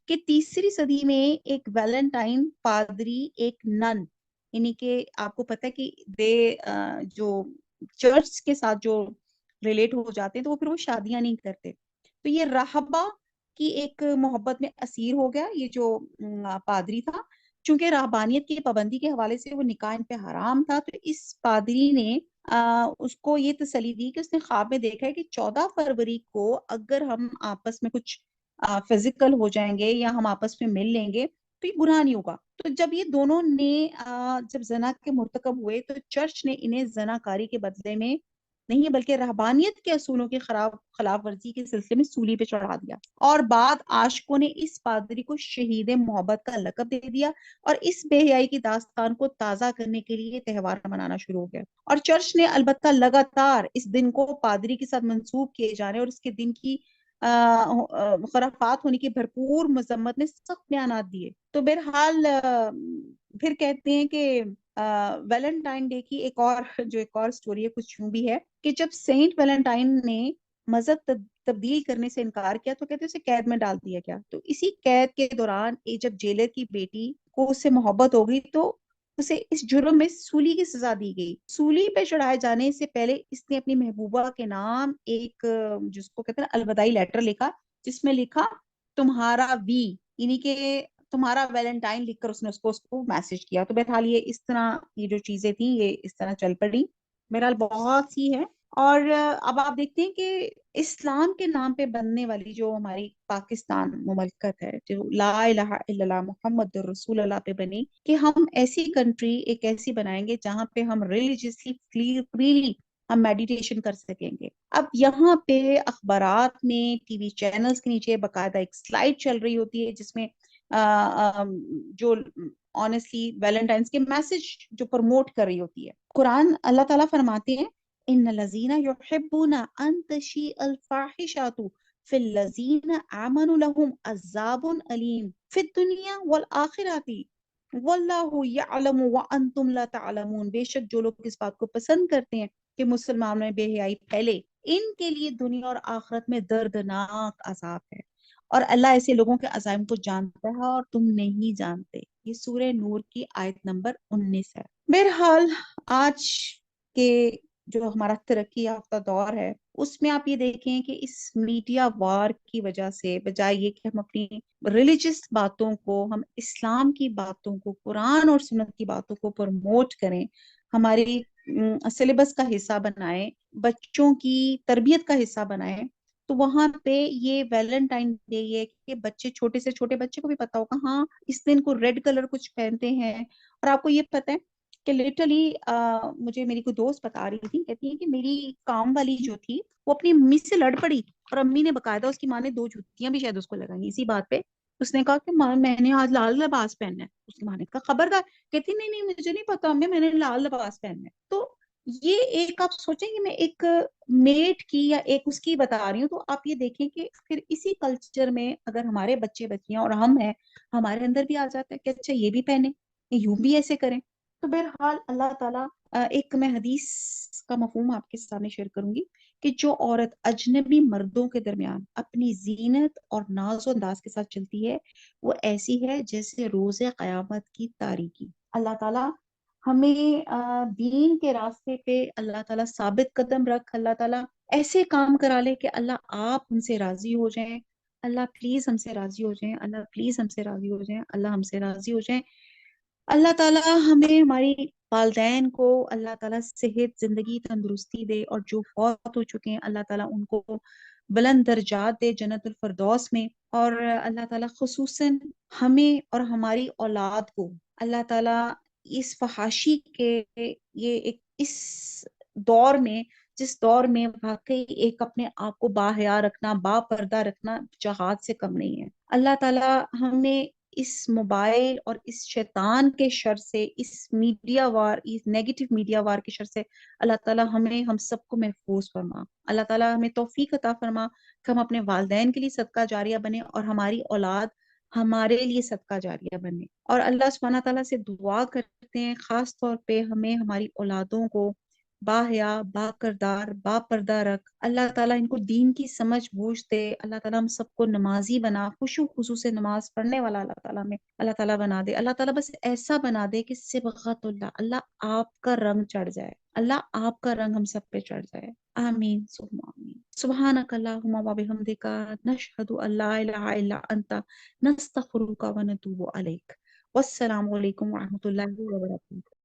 کہ 3 صدی میں ایک ویلنٹائن پادری ایک نن، یعنی کہ آپ کو پتہ ہے کہ جو چرچ کے ساتھ جو ریلیٹ ہو جاتے ہیں تو وہ پھر وہ شادیاں نہیں کرتے، تو یہ راہبہ کی ایک محبت میں اسیر ہو گیا یہ جو پادری تھا۔ چونکہ راہبانیت کی پابندی کے حوالے سے وہ نکاح ان پہ حرام تھا، تو اس پادری نے اس کو یہ تسلی دی کہ اس نے خواب میں دیکھا ہے کہ 14 فروری کو اگر ہم آپس میں کچھ فزیکل ہو جائیں گے یا ہم آپس میں مل لیں گے تو یہ گناہ نہیں ہوگا۔ تو جب یہ دونوں نے جب زنا کے مرتکب ہوئے تو چرچ نے انہیں زنا کاری کے بدلے میں نہیں بلکہ رہبانیت کے اصولوں کی خلاف ورزی کے سلسلے میں سولی پہ چڑھا دیا، اور بعد عاشقوں نے اس پادری کو شہید محبت کا لقب دے دیا، اور اس بے حیائی کی داستان کو تازہ کرنے کے لیے تہوار منانا شروع ہو گیا۔ اور چرچ نے البتہ لگاتار اس دن کو پادری کے ساتھ منسوب کیے جانے اور اس کے دن کی خرافات ہونے کی بھرپور مذمت میں سخت بیانات دیے۔ تو بہرحال پھر کہتے ہیں کہ ویلنٹائن ڈے کی ایک اور سٹوری ہے، کچھ یوں بھی ہے کہ جب سینٹ ویلنٹائن نے مذہب تبدیل کرنے سے انکار کیا تو کہتے ہیں اسے قید میں ڈال دیا گیا۔ تو اسی قید کے دوران جب جیلر کی بیٹی کو اس سے محبت ہو گئی تو اسے اس جرم میں سولی کی سزا دی گئی۔ سولی پہ چڑھائے جانے سے پہلے اس نے اپنی محبوبہ کے نام ایک جس کو کہتے ہیں الوداعی لیٹر لکھا، جس میں لکھا تمہارا وی، یعنی کہ تمہارا ویلنٹائن لکھ کر اس کو میسج کیا. تو بہرحال یہ اس طرح یہ جو چیزیں تھیں یہ اس طرح چل پڑی. بہرحال بہت سی ہے. اور اب آپ دیکھتے ہیں کہ اسلام کے نام پہ بننے والی جو ہماری پاکستان مملکت ہے، جو لا الہ الا اللہ محمد رسول اللہ پہ بنی، کہ ہم ایسی کنٹری ایک ایسی بنائیں گے جہاں پہ ہم ریلیجیسلی فریلی ہم میڈیٹیشن کر سکیں گے. اب یہاں پہ اخبارات میں ٹی وی چینلز کے نیچے باقاعدہ ایک سلائڈ چل رہی ہوتی ہے جس میں جو آنےسٹلی ویلنٹائنس کے میسج جو پروموٹ کر رہی ہوتی ہے. قرآن اللہ تعالیٰ فرماتے ہیں ان الذین یحبون ان تشیء الفاحشۃ فی الذین آمنوا لهم عذاب علیم فی الدنیا والآخرۃ واللہ یعلم وانتم لا تعلمون. بے شک جو لوگ اس بات کو پسند کرتے ہیں کہ مسلمانوں میں بے حیائی پھیلے، ان کے لیے دنیا اور آخرت میں دردناک عذاب ہے، اور اللہ ایسے لوگوں کے عزائم کو جانتا ہے اور تم نہیں جانتے. یہ سورہ نور کی آیت نمبر 19 ہے. بہرحال آج کے جو ہمارا ترقی یافتہ دور ہے اس میں آپ یہ دیکھیں کہ اس میڈیا وار کی وجہ سے بجائے یہ کہ ہم اپنی ریلیجس باتوں کو، ہم اسلام کی باتوں کو، قرآن اور سنت کی باتوں کو پروموٹ کریں، ہماری سلیبس کا حصہ بنائیں، بچوں کی تربیت کا حصہ بنائیں، تو وہاں پہ یہ ویلنٹائن ڈے یہ کہ بچے چھوٹے سے چھوٹے بچے کو بھی پتا ہوگا ہاں اس دن کو ریڈ کلر کچھ پہنتے ہیں. اور آپ کو یہ پتا ہے کہ لٹرلی مجھے میری کوئی دوست بتا رہی تھی، کہتی ہے کہ میری کام والی جو تھی وہ اپنی امی سے لڑ پڑی اور امی نے باقاعدہ اس کی ماں نے 2 جوتیاں بھی شاید اس کو لگائی اسی بات پہ. اس نے کہا کہ ماں میں نے آج لال لباس پہننا ہے. اس کی ماں نے کہا خبردار. کہتی نہیں نہیں مجھے نہیں پتا امی میں نے لال لباس پہننا ہے. تو یہ ایک آپ سوچیں کہ میں ایک میٹ کی یا ایک اس کی بتا رہی ہوں، تو آپ یہ دیکھیں کہ پھر اسی کلچر میں اگر ہمارے بچے بچیاں اور ہم ہیں ہمارے اندر بھی آ جاتا ہے کہ اچھا یہ بھی پہنے، یوں بھی ایسے کریں. تو بہرحال اللہ تعالیٰ ایک میں حدیث کا مفہوم آپ کے سامنے شیئر کروں گی کہ جو عورت اجنبی مردوں کے درمیان اپنی زینت اور ناز و انداز کے ساتھ چلتی ہے وہ ایسی ہے جیسے روز قیامت کی تاریکی. اللہ تعالیٰ ہمیں دین کے راستے پہ اللہ تعالیٰ ثابت قدم رکھ، اللہ تعالیٰ ایسے کام کرا لے کہ اللہ آپ ہم سے راضی ہو جائیں. اللہ پلیز ہم سے راضی ہو جائیں. اللہ پلیز ہم سے راضی ہو جائیں. اللہ ہم سے راضی ہو جائیں. اللہ تعالیٰ ہمیں ہماری والدین کو اللہ تعالیٰ صحت زندگی تندرستی دے، اور جو فوت ہو چکے ہیں اللہ تعالیٰ ان کو بلند درجات دے جنت الفردوس میں. اور اللہ تعالیٰ خصوصاً ہمیں اور ہماری اولاد کو اللہ تعالیٰ اس فحاشی کے یہ ایک اس دور میں جس دور میں واقعی ایک اپنے آپ کو باحیا رکھنا، با پردہ رکھنا جہاد سے کم نہیں ہے. اللہ تعالیٰ ہمیں اس موبائل اور اس شیطان کے شر سے، اس میڈیا وار، اس نیگیٹو میڈیا وار کے شر سے اللہ تعالیٰ ہمیں ہم سب کو محفوظ فرما. اللہ تعالیٰ ہمیں توفیق عطا فرما کہ ہم اپنے والدین کے لیے صدقہ جاریہ بنے اور ہماری اولاد ہمارے لیے صدقہ جاریہ بنے. اور اللہ سبحانہ تعالیٰ سے دعا کرتے ہیں خاص طور پہ ہمیں ہماری اولادوں کو باحیا، با کردار، با پردہ رکھ. اللہ تعالیٰ ان کو دین کی سمجھ بوجھ دے. اللہ تعالیٰ ہم سب کو نمازی بنا، خشوع خضوع سے نماز پڑھنے والا اللہ تعالیٰ بنا دے. اللہ تعالیٰ بس ایسا بنا دے کہ صبغت اللہ آپ کا رنگ چڑھ جائے. اللہ آپ کا رنگ ہم سب پہ چڑھ جائے. آمین ثم آمین. سبحانک اللہم و بحمدک نشہد ان لا الہ الا انت نستغفرک و نتوب الیک. والسلام علیکم ورحمۃ اللہ وبرکاتہ.